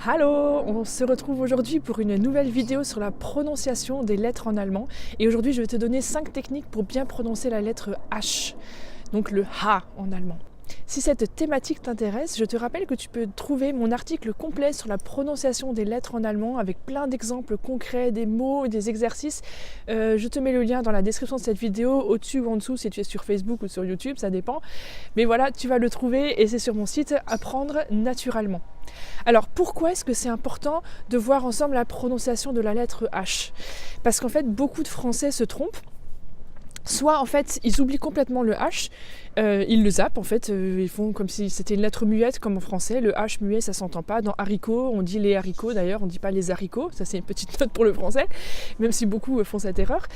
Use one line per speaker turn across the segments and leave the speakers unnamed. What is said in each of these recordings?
Hallo, on se retrouve aujourd'hui pour une nouvelle vidéo sur la prononciation des lettres en allemand. Et aujourd'hui, je vais te donner 5 techniques pour bien prononcer la lettre H, donc le H en allemand. Si cette thématique t'intéresse, je te rappelle que tu peux trouver mon article complet sur la prononciation des lettres en allemand avec plein d'exemples concrets, des mots et des exercices. Je te mets le lien dans la description de cette vidéo, au-dessus ou en dessous si tu es sur Facebook ou sur YouTube, ça dépend. Mais voilà, tu vas le trouver et c'est sur mon site Apprendre naturellement. Alors pourquoi est-ce que c'est important de voir ensemble la prononciation de la lettre H? Parce qu'en fait, beaucoup de Français se trompent. Soit en fait ils oublient complètement le H, ils le zappent en fait, ils font comme si c'était une lettre muette comme en français, le H muet ça s'entend pas, dans haricot on dit les haricots d'ailleurs, on dit pas les haricots, ça c'est une petite note pour le français, même si beaucoup font cette erreur.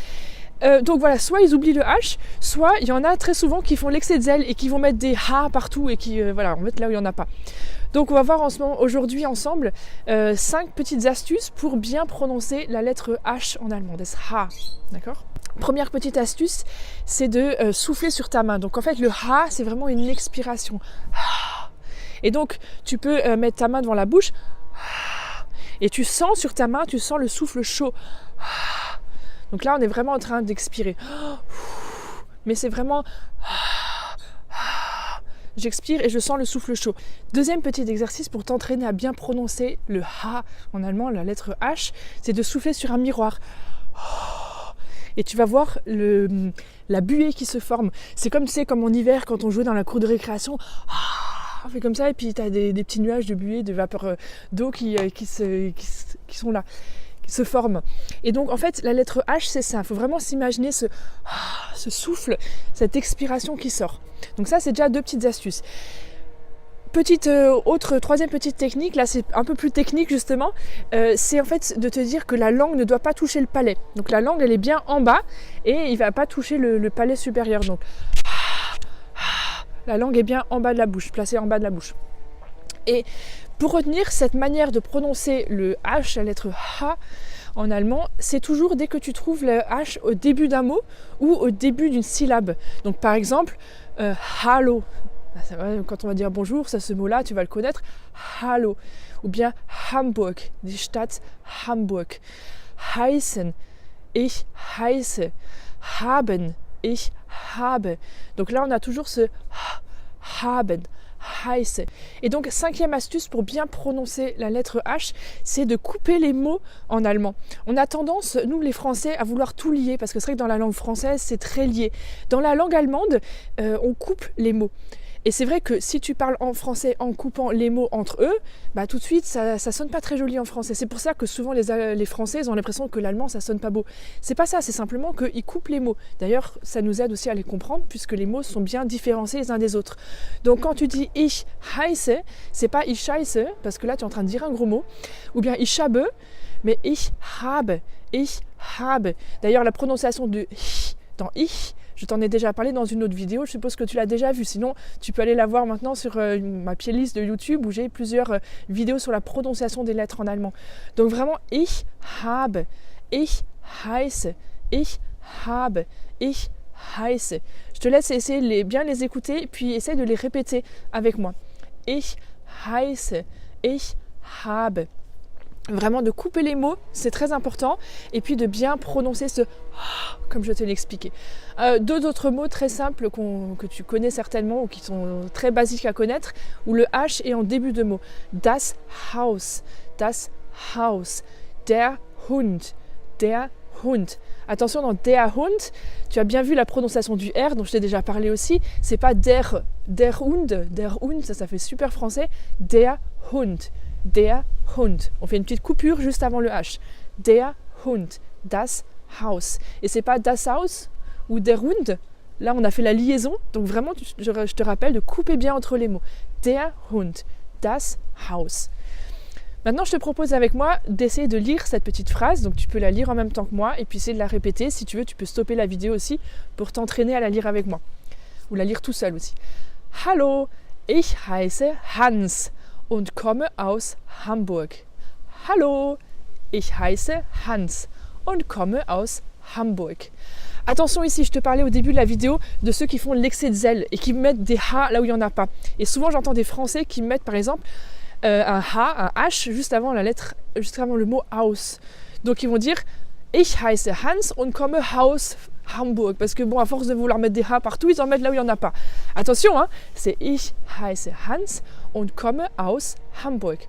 Donc voilà, soit ils oublient le H, soit il y en a très souvent qui font l'excès de zèle et qui vont mettre des H partout et qui voilà, en fait là où il n'y en a pas. Donc on va voir aujourd'hui ensemble 5 petites astuces pour bien prononcer la lettre H en allemand, das H, d'accord ? Première petite astuce, c'est de souffler sur ta main. Donc en fait le H c'est vraiment une expiration. Et donc tu peux mettre ta main devant la bouche et tu sens sur ta main, tu sens le souffle chaud. Donc là on est vraiment en train d'expirer. Mais c'est vraiment... J'expire et je sens le souffle chaud. Deuxième petit exercice pour t'entraîner à bien prononcer le H en allemand, la lettre H, c'est de souffler sur un miroir. Et tu vas voir la buée qui se forme. C'est comme, tu sais, comme en hiver quand on jouait dans la cour de récréation. On fait comme ça et puis tu as des petits nuages de buée, de vapeur d'eau qui sont là, qui se forment. Et donc en fait la lettre H c'est ça. Il faut vraiment s'imaginer ce souffle, cette expiration qui sort. Donc ça c'est déjà 2 petites astuces. Troisième petite technique, là c'est un peu plus technique justement, c'est en fait de te dire que la langue ne doit pas toucher le palais. Donc la langue elle est bien en bas et il ne va pas toucher le palais supérieur. Donc la langue est bien en bas de la bouche, placée en bas de la bouche. Et pour retenir cette manière de prononcer le H, la lettre H en allemand, c'est toujours dès que tu trouves le H au début d'un mot ou au début d'une syllabe. Donc par exemple, hallo. Quand on va dire bonjour, ce mot-là, tu vas le connaître, hallo. Ou bien Hamburg, die Stadt Hamburg. Heißen, ich heiße. Haben, ich habe. Donc là, on a toujours ce haben, heiße. Et donc, 5e astuce pour bien prononcer la lettre H, c'est de couper les mots en allemand. On a tendance, nous les Français, à vouloir tout lier, parce que c'est vrai que dans la langue française, c'est très lié. Dans la langue allemande, on coupe les mots. Et c'est vrai que si tu parles en français en coupant les mots entre eux, bah tout de suite ça sonne pas très joli en français. C'est pour ça que souvent les Français ils ont l'impression que l'allemand ça sonne pas beau. C'est pas ça, c'est simplement qu'ils coupent les mots. D'ailleurs ça nous aide aussi à les comprendre puisque les mots sont bien différenciés les uns des autres. Donc quand tu dis ich heiße, c'est pas ich scheiße parce que là tu es en train de dire un gros mot, ou bien ich habe, mais ich habe, ich habe. D'ailleurs la prononciation de ich dans ich, je t'en ai déjà parlé dans une autre vidéo, je suppose que tu l'as déjà vue. Sinon, tu peux aller la voir maintenant sur ma playlist de YouTube où j'ai plusieurs vidéos sur la prononciation des lettres en allemand. Donc vraiment, ich habe, ich heiße, ich habe, ich heiße. Je te laisse essayer de bien les écouter, puis essaye de les répéter avec moi. Ich heiße, ich habe. Vraiment de couper les mots, c'est très important, et puis de bien prononcer ce comme je te l'ai expliqué. 2 autres mots très simples que tu connais certainement ou qui sont très basiques à connaître, où le H est en début de mot. Das Haus, der Hund, der Hund. Attention, dans der Hund, tu as bien vu la prononciation du R, dont je t'ai déjà parlé aussi. C'est pas der Hund, ça fait super français. Der Hund. Der Hund. On fait une petite coupure juste avant le H. Der Hund, das Haus. Et c'est pas das Haus ou der Hund. Là, on a fait la liaison. Donc vraiment, je te rappelle de couper bien entre les mots. Der Hund, das Haus. Maintenant, je te propose avec moi d'essayer de lire cette petite phrase. Donc tu peux la lire en même temps que moi et puis essayer de la répéter. Si tu veux, tu peux stopper la vidéo aussi pour t'entraîner à la lire avec moi. Ou la lire tout seul aussi. Hallo, ich heiße Hans und komme aus Hamburg. Hallo, ich heiße Hans und komme aus Hamburg. Attention ici, je te parlais au début de la vidéo de ceux qui font l'excès de zèle et qui mettent des H là où il n'y en a pas. Et souvent j'entends des Français qui mettent par exemple un H, juste avant le mot aus. Donc ils vont dire ich heiße Hans und komme aus Hamburg. Parce que bon, à force de vouloir mettre des H partout, ils en mettent là où il n'y en a pas. Attention, hein, c'est ich heiße Hans und komme aus Hamburg.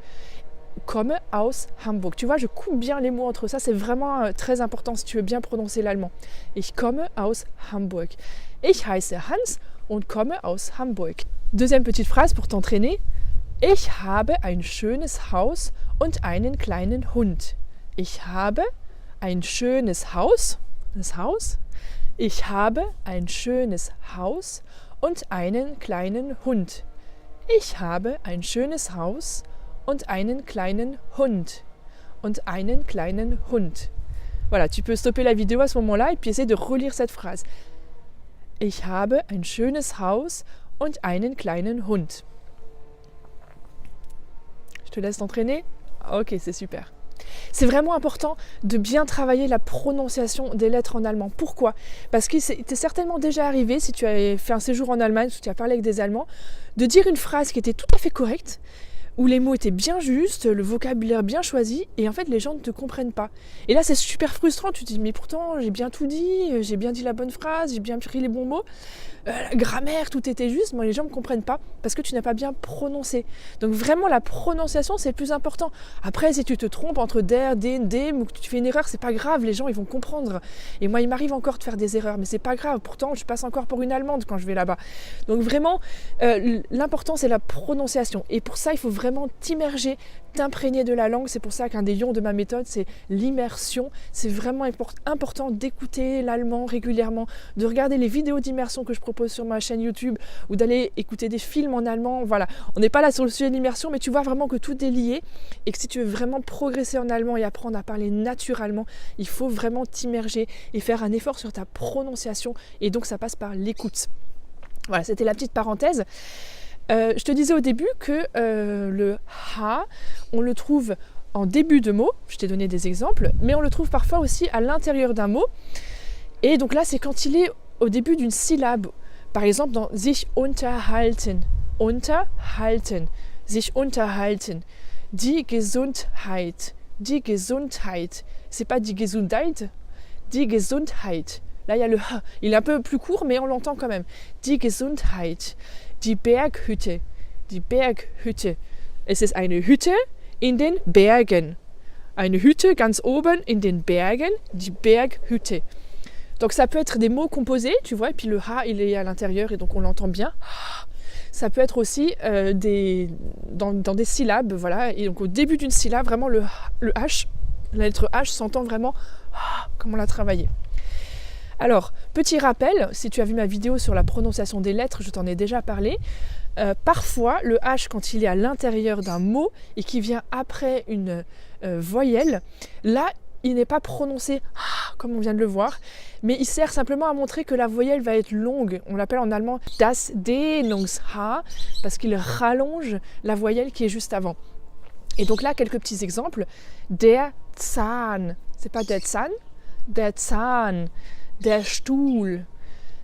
Komme aus Hamburg. Tu vois, je coupe bien les mots entre ça. C'est vraiment très important si tu veux bien prononcer l'allemand. Ich komme aus Hamburg. Ich heiße Hans und komme aus Hamburg. Deuxième petite phrase pour t'entraîner. Ich habe ein schönes Haus und einen kleinen Hund. Ich habe ein schönes Haus. Das Haus. Ich habe ein schönes Haus und einen kleinen Hund. Ich habe ein schönes Haus und einen kleinen Hund. Und einen kleinen Hund. Voilà, tu peux stopper la vidéo à ce moment-là et puis essayer de relire cette phrase. Ich habe ein schönes Haus und einen kleinen Hund. Je te laisse t'entraîner? Ok, c'est super. C'est vraiment important de bien travailler la prononciation des lettres en allemand. Pourquoi? Parce qu'il t'est certainement déjà arrivé, si tu as fait un séjour en Allemagne, si tu as parlé avec des Allemands, de dire une phrase qui était tout à fait correcte, où les mots étaient bien justes, le vocabulaire bien choisi, et en fait les gens ne te comprennent pas. Et là c'est super frustrant, tu te dis mais pourtant j'ai bien tout dit, j'ai bien dit la bonne phrase, j'ai bien pris les bons mots, la grammaire, tout était juste, mais les gens ne me comprennent pas parce que tu n'as pas bien prononcé. Donc vraiment la prononciation c'est le plus important. Après si tu te trompes entre der, den, dem, ou que tu fais une erreur, c'est pas grave, les gens ils vont comprendre. Et moi il m'arrive encore de faire des erreurs, mais c'est pas grave, pourtant je passe encore pour une Allemande quand je vais là-bas. Donc vraiment l'important c'est la prononciation, et pour ça il faut vraiment t'immerger, t'imprégner de la langue. C'est pour ça qu'un des lions de ma méthode c'est l'immersion. C'est vraiment important d'écouter l'allemand régulièrement, de regarder les vidéos d'immersion que je propose sur ma chaîne YouTube, ou d'aller écouter des films en allemand. Voilà, on n'est pas là sur le sujet de l'immersion, mais tu vois vraiment que tout est lié, et que si tu veux vraiment progresser en allemand et apprendre à parler naturellement, il faut vraiment t'immerger et faire un effort sur ta prononciation, et donc ça passe par l'écoute. Voilà, c'était la petite parenthèse. Je te disais au début que le ha, on le trouve en début de mot, je t'ai donné des exemples, mais on le trouve parfois aussi à l'intérieur d'un mot. Et donc là, c'est quand il est au début d'une syllabe. Par exemple, dans sich unterhalten, unterhalten, sich unterhalten, die Gesundheit, die Gesundheit. C'est pas die Gesundheit, die Gesundheit. Là, il y a le ha. Il est un peu plus court, mais on l'entend quand même. Die Gesundheit. Die Berghütte, die Berghütte. Es ist eine Hütte in den Bergen. Eine Hütte ganz oben in den Bergen, die Berghütte. Donc ça peut être des mots composés, tu vois, et puis le ha il est à l'intérieur et donc on l'entend bien. Ça peut être aussi dans des syllabes, voilà. Et donc au début d'une syllabe, vraiment le H, la lettre H s'entend vraiment comme on l'a travaillé. Alors, petit rappel, si tu as vu ma vidéo sur la prononciation des lettres, je t'en ai déjà parlé. Parfois, le H, quand il est à l'intérieur d'un mot et qui vient après une voyelle, là, il n'est pas prononcé comme on vient de le voir, mais il sert simplement à montrer que la voyelle va être longue. On l'appelle en allemand das Dehnungs-H, parce qu'il rallonge la voyelle qui est juste avant. Et donc là, quelques petits exemples. Der Zahn, c'est pas der Zahn, der Zahn. Der Stuhl,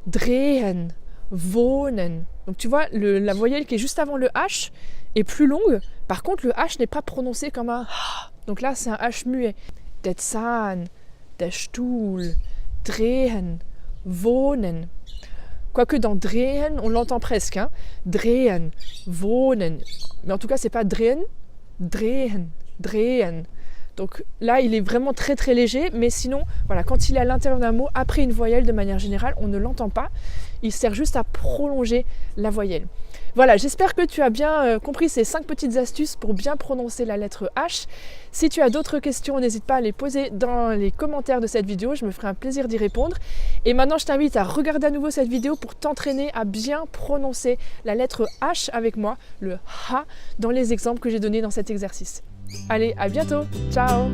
drehen, wohnen. Donc tu vois, la voyelle qui est juste avant le H est plus longue. Par contre, le H n'est pas prononcé comme un H. Donc là, c'est un H muet. Der Zahn, der Stuhl, drehen, wohnen. Quoique dans drehen, on l'entend presque. Hein. Drehen, wohnen. Mais en tout cas, c'est pas drehen, drehen, drehen. Donc là, il est vraiment très très léger, mais sinon, voilà, quand il est à l'intérieur d'un mot, après une voyelle, de manière générale, on ne l'entend pas. Il sert juste à prolonger la voyelle. Voilà, j'espère que tu as bien compris ces 5 petites astuces pour bien prononcer la lettre H. Si tu as d'autres questions, n'hésite pas à les poser dans les commentaires de cette vidéo, je me ferai un plaisir d'y répondre. Et maintenant, je t'invite à regarder à nouveau cette vidéo pour t'entraîner à bien prononcer la lettre H avec moi, le H, dans les exemples que j'ai donnés dans cet exercice. Allez, à bientôt. Ciao.